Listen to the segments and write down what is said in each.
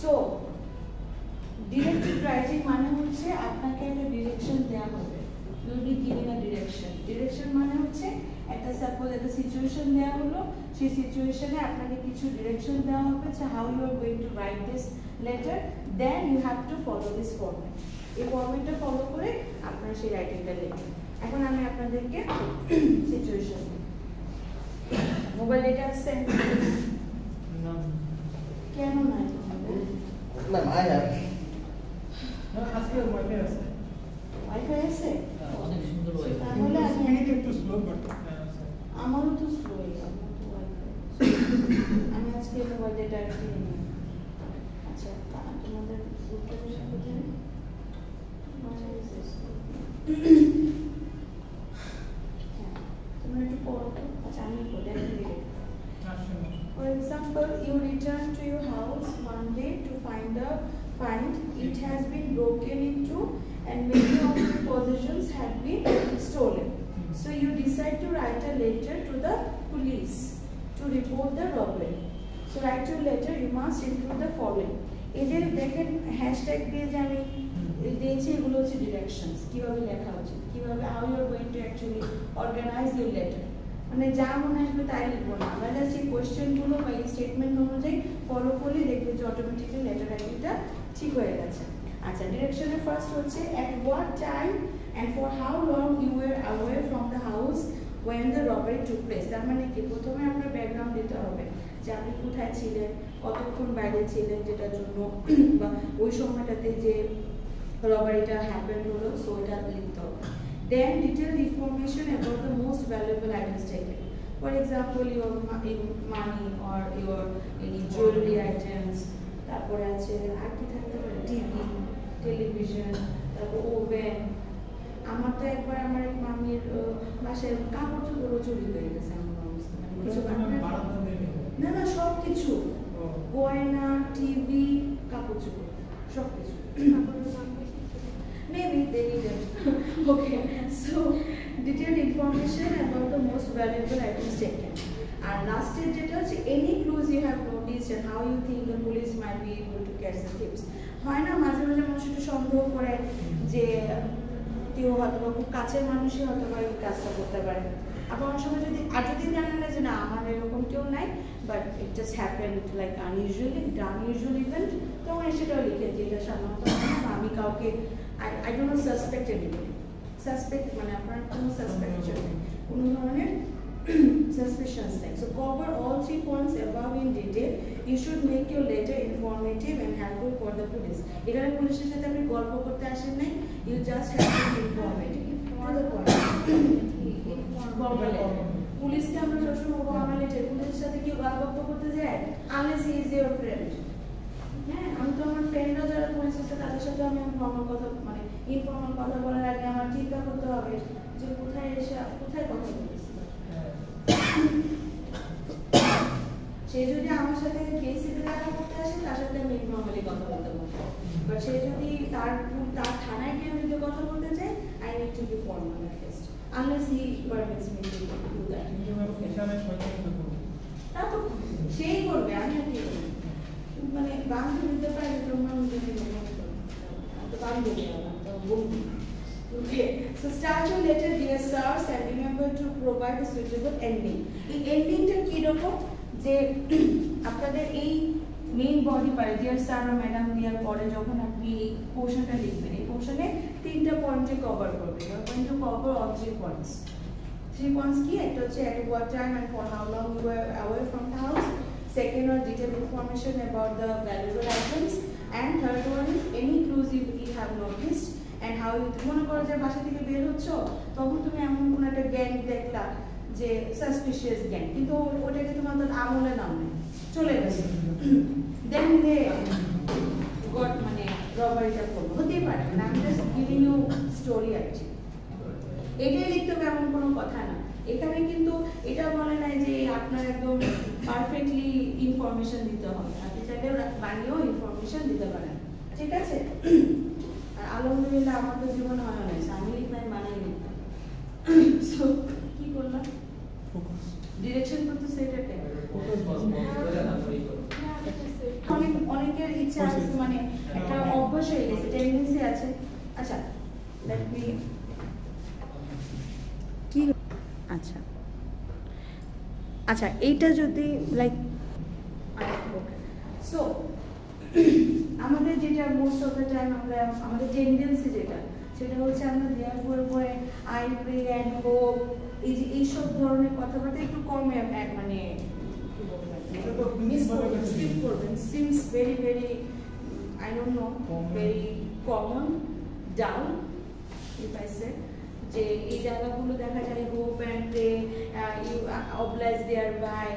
So directed writing মানে হচ্ছে আপনাকে একটা ডিরেকশন দেয়া হবে, you will be given a direction মানে হচ্ছে একটা সাপোজ একটা সিচুয়েশন দেয়া হলো, সেই সিচুয়েশনে আপনাকে কিছু ডিরেকশন দেওয়া হবে যে how you are going to write this letter, then you have to follow this format. এই ফরম্যাটটা ফলো করে আপনারা সেই রাইটিংটা লিখবেন। এখন আমি আপনাদেরকে সিচুয়েশন মোবাইল ডেটা আছে না? কেন নাই? ম্যাম আই হ্যাভ আজকে ওয়াইফাই আছে। ওয়াইফাই আছে? অনেক সুন্দর ওয়াইফাই। তাহলে আমি একটু স্লো বাট আমারও তো স্লো আমি আজকে মোবাইল ডেটা কিনে নিই। আচ্ছা তোমাদের গ্রুপটা কোথায়? তোমরা একটু পড়ো তো। আচ্ছা আমি বলে দিই। For example, you return to your house one day to find it has been broken into and many of your possessions have been stolen. So you decide to write a letter to the police to report the robbery. So write your letter, you must include the following. এই যে দেখেন hashtag দিয়ে যে আমি দিয়েছি এগুলো হচ্ছে directions, কিভাবে লেখা উচিত, কিভাবে how you are going to actually organize your letter. মানে যা মনে আসবে তাই লিখবো না, আমরা জাস্ট এই কোয়েশ্চেনগুলো বা এই স্টেটমেন্ট অনুযায়ী ফলো করলে দেখবে যে অটোমেটিক্যালি লেটার রাইটিংটা ঠিক হয়ে গেছে। আচ্ছা ডিরেকশনের ফার্স্ট হচ্ছে at what time and for how long you were away from the house when the robbery took place. তার মানে কি প্রথমে আপনার ব্যাকগ্রাউন্ড দিতে হবে যে আপনি কোথায় ছিলেন, কতক্ষণ বাইরে ছিলেন যেটার জন্য, বা ওই সময়টাতে যে রবারিটা হ্যাপেন হলো, সো এটা লিখতে হবে। Then detailed information about the most valuable items taken. For example, your money or your any jewelry items. তারপরে আছে আর কি থাকতে পারে, টিভি, টেলিভিশন, তারপর ওভেন। আমার তো একবার আমার এক মামির বাসায় কাপড় চোপড় চুরি হয়ে গেছে, আমার অবস্থা মানে কিছু না না সব কিছু, গয়না, টিভি, কাপড় চোপড় সব কিছু। Maybe they didn't. Okay, so detailed information about the most valuable items taken. And last stage details, any clues you have noticed and how you think the police might be able to catch the thieves. হয় না মাঝে মাঝে মানুষ একটু সন্দেহ করে যে কেউ হয়তো বা খুব কাছের মানুষই হয়তো বা এই কাজটা করতে পারে। আবার অনেক সময় যদি জানেন না যে না আমার এরকম কেউ নাই, but it just happened like unusual event, তখন সেটাও লিখে যে এটা সাধারণত আমি কাউকে I do not suspect anybody. Suspect মানে আপনার কোনো সাসপেকশন নেই, কোনো ধরনের suspicions নেই। So cover all 3 points above in detail. You should make your letter informative and helpful for the police. এখানে পুলিশের সাথে আপনি গল্প করতে আসেন নাই, you just have to be informative. পুলিশকে আমরা সবসময় আমার লেটার, পুলিশের সাথে কেউ গল্প করতে যায় unless he is your friend. হ্যাঁ আমি তো আমার ফ্রেন্ডরা যারা পুলিশ আছে তাদের সাথে আমি নর্মাল কথা মানে ইনফর্মাল কথা বলার আগে আমার চিন্তা করতে হবে যে কোথায় কথা বলতেছি। সে যদি আমার সাথে কেসিতে দেখা করতে আসে তার সাথে আমি নর্মালি কথা বলতে পারবো, বাট সে যদি তার থানায় গিয়ে আমি কথা বলতে চাই I need to be formal at least unless he permits me to do that. তারপর সেই করবে, আমি আর কি করবো মানে বান্ধব দিতে পারি তোমার তো বান্ধব Okay, so start your letter dear sirs and remember to provide a suitable ending. এই এন্ডিংটা কি রকম যে আপনাদের এই মেইন বডি পারে ডিয়ার স্যার ও ম্যাডাম দেওয়ার পরে যখন আপনি এই পোর্শনটা লিখবেন, এই পোর্শনে 3টা পয়েন্টে কভার করবেন। You are going to cover all 3 points. 3 points কি? একটা হচ্ছে at what time and for how long you were away from the house. Second one, detailed information about the valuable items, and third one is any clues you have noticed and how you মনে করো যে বাসা থেকে বের হচ্ছ তখন তুমি এমন কোনো একটা গ্যাং দেখলা যে সাসপিশিয়াস গ্যাং, কিন্তু ওটাকে তোমার তো আমলে নাম নেই চলে গেছে, দেন দে গট মানে রবারিটা করবো হতেই পারে না, আমি just giving you story actually. এটাই লিখতে হবে এমন কোনো কথা না, এখানে কিন্তু এটা বলে নাই যে আপনার একদম পারফেক্টলি ইনফরমেশন দিতে হবে, আপনি চাইলে বানিয়েও ইনফরমেশন দিতে পারেন, ঠিক আছে? আর আলহামদুলিল্লাহ আমার তো জীবন হয় নাই, আমি লিখলাম বানাই লিখলাম। সো কি করলাম ডিরেকশন করতে সেটাকে আচ্ছা এইটা যদি লাইক সো আমাদের যেটা মোস্ট অফ দ্য টাইম আমরা আমাদের টেন্ডেন্সি যেটা সেটা হচ্ছে আমরা দেয়ার পরে আই প্রে অ্যান্ড হোপ এই যে এইসব ধরনের কথাবার্তা একটু কমে মানে কি বলবো মিস করবেন seems very very I don't know very common down if I say যে এই জায়গাগুলো দেখা যায় hope and pray you oblige thereby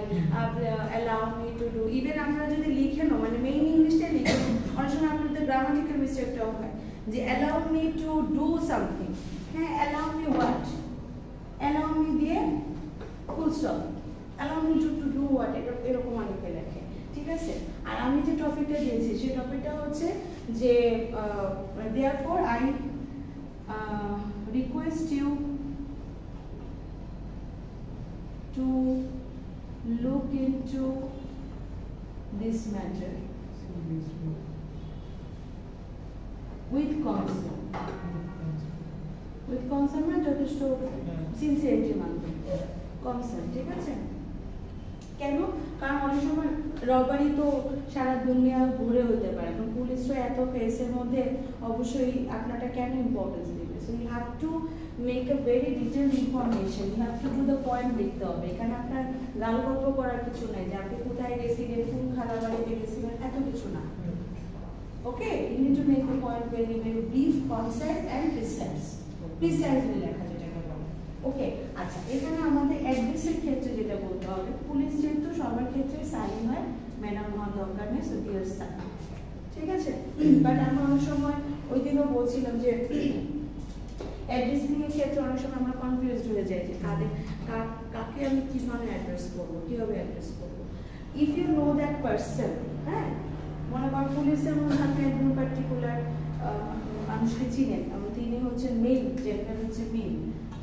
allow me to do even আমরা যদি লিখে নাও মানে মেইন ইংলিশটা লিখে অনেক সময় আপনাদের গ্রামাটিক্যাল মিস্টেকটাও হয় যে allow me to do something হ্যাঁ allow me what allow me দিয়ে full stop allow me to do what এরকম অনেকে লেখে ঠিক আছে আর আমি যে টপিকটা দিয়েছি সেই টপিকটা হচ্ছে যে therefore I request you to look into this matter with concern মানে যথেষ্ট সিনসিয়ারিটি মানবে কনসার্ন ঠিক আছে কেন কারণ অনেক সময় রবারি তো সারা দুনিয়া ঘুরে হতে পারে এখন পুলিশরা এত কেসের মধ্যে অবশ্যই আপনারটা কেন ইম্পর্টেন্স দেবে so you have to make a very detailed information you have to do the point লিখতে হবে এখানে আপনার গাল গল্প করার কিছু নাই যে আপনি কোথায় গেছিলেন কোন খারাপ বাড়িতে গেছিলেন এত কিছু না okay you need to make the point very very brief concise and precisely লেখা যেটাকে বলে ওকে আচ্ছা এখানে আমাদের অ্যাড্রেসের ক্ষেত্রে যেটা বলতে হবে পুলিশ যেহেতু সবার ক্ষেত্রে সাইন হয় ম্যাডাম হওয়ার দরকার নেই সো ডিয়ার স্যার ঠিক আছে বাট আমরা অনেক সময় ওই দিনও বলছিলাম যে অ্যাড্রেসিং এর ক্ষেত্রে অনেক সময় আমরা কনফিউজড হয়ে যাই যে কাকে আমি কিভাবে অ্যাড্রেস করবো কিভাবে অ্যাড্রেস করবো if you know that person হ্যাঁ মনে করেন পুলিশের মধ্যে আপনি একদম পার্টিকুলার মানুষকে চিনেন এবং তিনি হচ্ছেন মেল জেন্ডার হচ্ছে মেল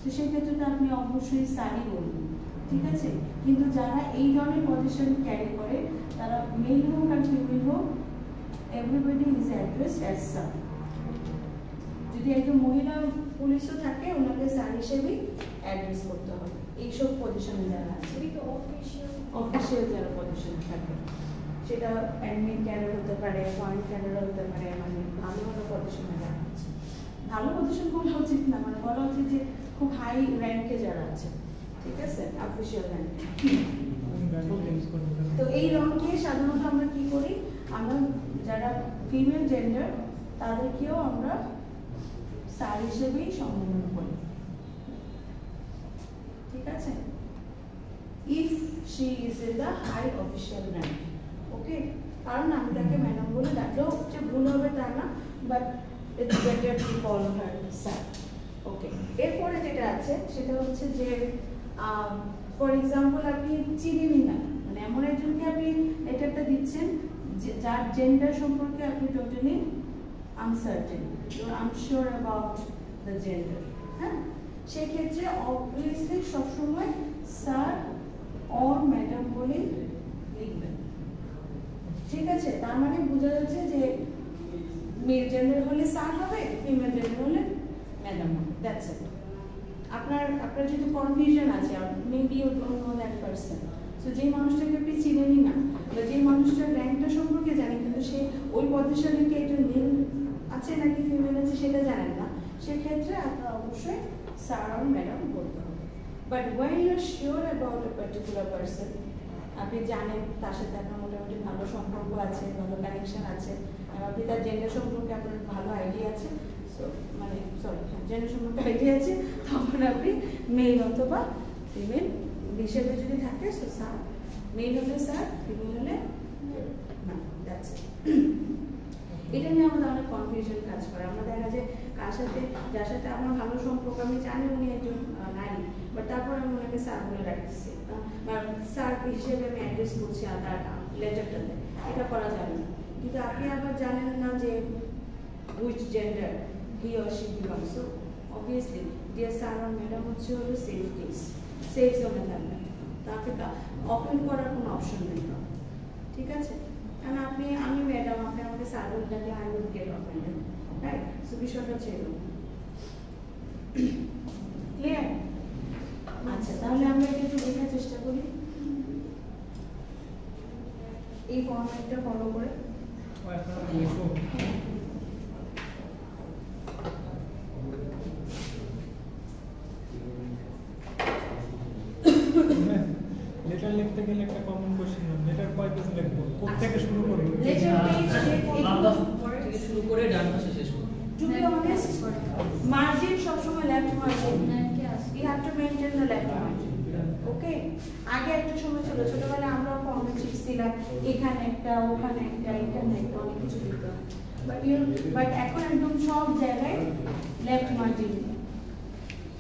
তো সেক্ষেত্রে তো আপনি অবশ্যই স্যারই বলবেন ঠিক আছে কিন্তু যারা এই ধরনের পজিশন ক্যারি করে তারা মেল হোক আর ফিমেল হোক everybody is addressed as sir যদি একজন মহিলা পুলিশও থাকে ওনাকে স্যার হিসেবেই অ্যাড্রেস করতে হবে এইসব পজিশনে যারা আছে অফিসিয়াল যারা পজিশন থাকে সেটা অ্যাডমিন ক্যাডার হতে পারে পয়েন্ট ক্যাডার হতে পারে মানে ভালো ভালো পজিশনে যারা আছে ভালো পজিশন বলা উচিত না মানে বলা উচিত যে খুব হাই র্যাঙ্কে যারা আছে ঠিক আছে অফিসিয়াল র্যাঙ্কে তো এই রঙকে সাধারণত আমরা কি করি আমরা যারা ফিমেল জেন্ডার তাদেরকেও আমরা স্যার হিসেবেই সম্বোধন করি ঠিক আছে if she is in the high official rank okay কারণ আমি তাকে ম্যাডাম বলে ডাকলেও যে ভুল হবে তা না but it's better to call her sir okay এরপরে যেটা আছে সেটা হচ্ছে যে ফর এক্সাম্পল আপনি চিনেনই না মানে এমন একজনকে আপনি লেটারটা দিচ্ছেন যার জেন্ডার সম্পর্কে আপনি totally uncertain you are unsure about the gender হ্যাঁ সেক্ষেত্রে অবভিয়াসলি সবসময় স্যার অর ম্যাডাম বলে লিখবেন ঠিক আছে তার মানে বোঝা যাচ্ছে যে মেল জেন্ডার হলে স্যার হবে ফিমেল জেন্ডার হলে ম্যাডাম হবে দ্যাটস ইট আপনার যেহেতু কনফিউশন আছে maybe you don't know that person so যে মানুষটাকে আপনি চিনেনই না বা যে মানুষটার র্যাঙ্কটা সম্পর্কে জানেন কিন্তু সে ওই পজিশনে কি একজন মেল আছে নাকি ফিমেল আছে সেটা জানেন না সেক্ষেত্রে আপনার অবশ্যই স্যার আর ম্যাডাম বলতে হবে but when you are sure about a particular person আপনি জানেন তার সাথে আপনার মোটামুটি ভালো সম্পর্ক আছে ভালো কানেকশন আছে আপনি তার জেন্ডার সম্পর্কে আপনার ভালো আইডিয়া আছে সো মানে সরি জেন্ডার সম্পর্কে আইডিয়া আছে তখন আপনি মেল অথবা ফিমেল হিসেবে যদি থাকে সো স্যার মেল হলে স্যার ফিমেল হলে না দ্যাটস এটা নিয়ে আমাদের অনেক কনফিউশন কাজ করে আমরা দেখা যায় কার সাথে যার সাথে আমার ভালো সম্পর্ক আমি জানি উনি একজন নারী বাট তারপর আমি ওনাকে স্যার বলে রাখতেছি বা স্যার হিসেবে আমি অ্যাড্রেস করছি তার লেটারটাতে এটা করা যাবে না কিন্তু আপনি আবার জানেন না যে which gender he or she belongs so obviously dear sir আর ম্যাডাম হচ্ছে হলো সেফ কেস সেফ জোনে থাকবে তাকে অফেন্ড করার কোনো অপশন নেই ঠিক আছে কারণ আমি ম্যাডাম আপনি আমাকে স্যার বলে ডাকলে I will get offended right so বিষয়টা ছিল ক্লিয়ার আচ্ছা তাহলে আমরা এটা একটু দেখার চেষ্টা করি এই ফরম্যাটটা ফলো করে। লেটার লিখতে গেলে একটা কমন কোশ্চেন লেটার কয় পেজ লিখবো কোথা থেকে শুরু করব লেটার পেজ থেকে শুরু করে ডান পাশে শেষ করব টু বি অনেস্ট মার্জিন সব সময় left margin you have to maintain the left margin okay আগে একটা সময় ছিল ছোটবেলায় আমরা ফর্মে শিখছিলাম এখানে একটা ওখানে একটা এখানে একটা অনেক কিছু দিতে হয় বাট এখন একদম সব জায়গায় লেফট মার্জিন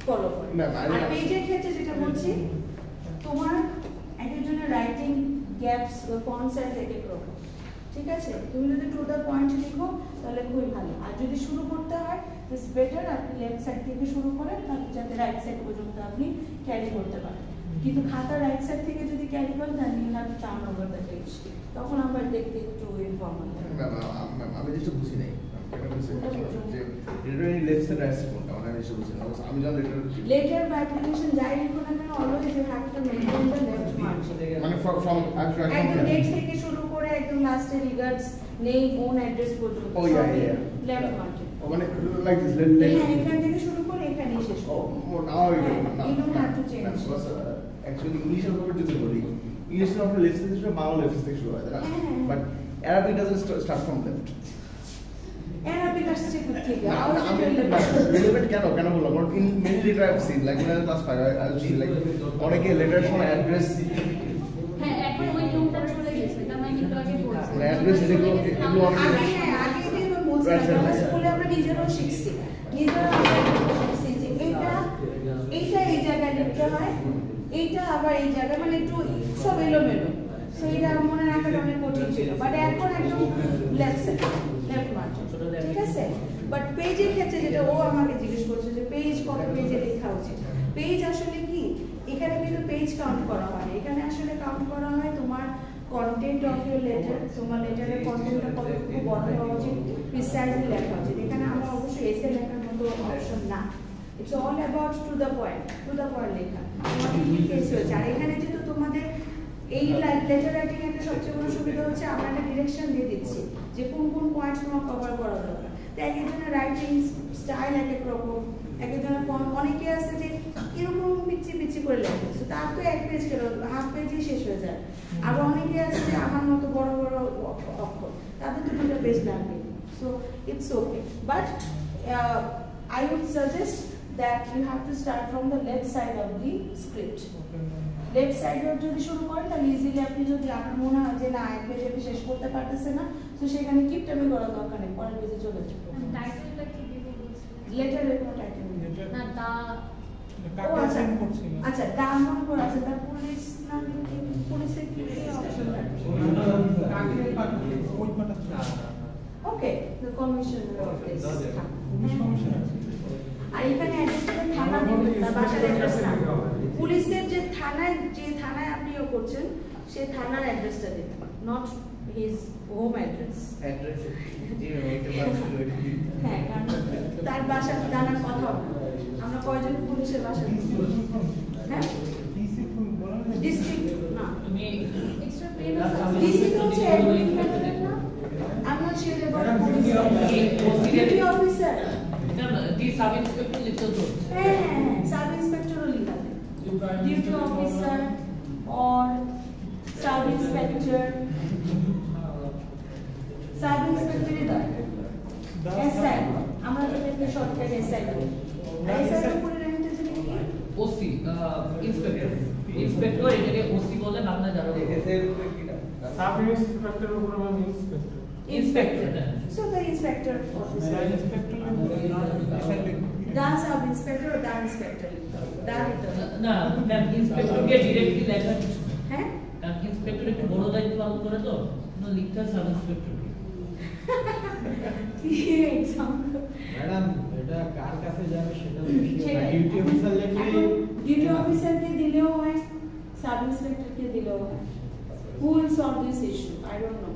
ফলো করে আর পেজের ক্ষেত্রে যেটা বলছি তোমার একজনের রাইটিং গ্যাপস বা ফন্ট সাইজ এক এক রকম ঠিক আছে তুমি যদি টু দ্য পয়েন্ট লিখো তাহলে খুবই ভালো আর যদি শুরু করতে হয় ইটস বেটার আপনি লেফট সাইড থেকে শুরু করেন তাহলে যাতে রাইট সাইড পর্যন্ত আপনি ক্যারি করতে পারেন কিন্তু খাতা রাইট সাইড থেকে যদি ক্যারি করেন তাহলে you have to turn over the page তখন আবার দেখতে একটু ইনফর্মাল আমি যেটা বুঝি নাই লেফট সাইড রাইট সাইড কোনটা মানে আমি যেটা বুঝি না আমি জানি লেটার বা অ্যাপ্লিকেশন যাই লিখো না কেন always you have to maintain the left margin মানে ফ্রম একদম ডেট থেকে শুরু করে একদম লাস্টে রিগার্ডস নেম ওন অ্যাড্রেস পর্যন্ত ও ইয়া লেফট মার্জিন মানে লাইক দিস এখান থেকে শুরু করে এখানেই শেষ ও নাও you don't have to change actually English alphabet যদি বলি English alphabet left থেকে শুরু বাংলা left থেকে শুরু হয় তাই but Arabic doesn't start from left Arabic আসছে কোথা থেকে relevant কেন বললাম কারণ in many letter I've seen like in class 5 I'll see like অনেকে লেটার সময় অ্যাড্রেস হ্যাঁ এখন ওই নিয়মটা চলে গেছে এটা আমি একটু আগে বলছি অ্যাড্রেস এগুলো অনেক আগে যেটা বলছিলাম আমরা স্কুলে আমরা নিজেরাও শিখছি নিজেরা শিখছি যে এইটা এই জায়গায় লিখতে হয় এইটা আবার এই জায়গায় মানে একটু সব এলোমেলো সো এটা মনে রাখাটা অনেক কঠিন ছিল বাট এখন একদম লেফট মার্জিন ঠিক আছে বাট পেজের ক্ষেত্রে যেটা ও আমাকে জিজ্ঞেস করছে যে পেজ কত পেজে লেখা উচিত পেজ আসলে কি এখানে কিন্তু পেজ কাউন্ট করা হয় এখানে আসলে কাউন্ট করা হয় তোমার কন্টেন্ট অফ ইউর লেটার তোমার লেটারের কন্টেন্টটা কতটুকু বড় হওয়া উচিত প্রিসাইজলি লেখা উচিত এখানে আমরা অবশ্যই এসে লেখার মতো অপশন না it's all about to the point লেখা তোমাদের কি কেস হয়েছে আর এখানে যেহেতু তোমাদের এই লেটার রাইটিং একটা সবচেয়ে বড় সুবিধা হচ্ছে আমরা একটা ডিরেকশন দিয়ে দিচ্ছি যে কোন কোন পয়েন্ট তোমার কভার করা দরকার তো এক একজনের রাইটিং স্টাইল এক এক রকম এক একজনের অনেকে আছে যে এরকম পিচ্ছি করে লেখে তো তার তো এক পেজ কেন হাফ পেজই শেষ হয়ে যায় আর অনেকে আছে যে আমার মতো বড় বড় অক্ষর তাদের তো দুটো পেজ লাগবে so it's okay but I would suggest that you have to start from the left side of the script. Left side যদি শুরু করেন তাহলে ইজিলি আপনি যদি আপনার মনে হয় যে না এক পেজে শেষ করতে পারতেছে না তো সেখানে কিপ টাইমে করার দরকার নেই পরের পেজে চলে যাবে টাইটেলটা কি দিব বলছিলেন লেটারের কোনো টাইটেল না দা ও আচ্ছা দা মনে করে আছে তার পুলিশ না পুলিশের কি option okay the commissioner of this আর এখানে অ্যাড্রেসটা থানা দেবেন তার বাসার অ্যাড্রেস না পুলিশের যে থানায় আপনি করছেন সেই থানার অ্যাড্রেসটা দেবেন নট হিজ হোম অ্যাড্রেস হ্যাঁ কারণ তার বাসা জানার কথা আমরা কয়জন পুলিশের বাসা হ্যাঁ ডিস্ট্রিক্ট না এক্সট্রা পেন ডিস্ট্রিক্ট হচ্ছে অ্যাডমিনিস্ট্রেটর না আমরা sure about police duty officer D sub inspector लिखते तो হ্যাঁ সাব ইন্সপেক্টরও লিখা থাকে ডিউটি অফিসার और সাব ইন্সপেক্টর এসআই আমরা যেটাকে শর্টকাট এসআই বলি এসআই পুরো নামটা জানি কি ओसी इंस्पेक्टर এটাকে ওসি বলে বাংলা যারা এসআই এর উপরে কিটা সাব ইন্সপেক্টরের উপরে মানে inspector so the inspector officer the sub inspector or the inspector না ম্যাম इंस्पेक्टर কে डायरेक्टली লেখা হ্যাঁ কারণ इंस्पेक्टर একটু বড় দায়িত্ব পালন করে তো না লিখতে সাব ইন্সপেক্টর কি এক্সাম্পল ম্যাডাম এটা কার কাছে যাবে সেটা তো ডিউটি অফিসার লিখলে ডিউটি অফিসার কে দিলেও হয় সাব ইন্সপেক্টর কে দিলেও হয় who will solve this issue I don't know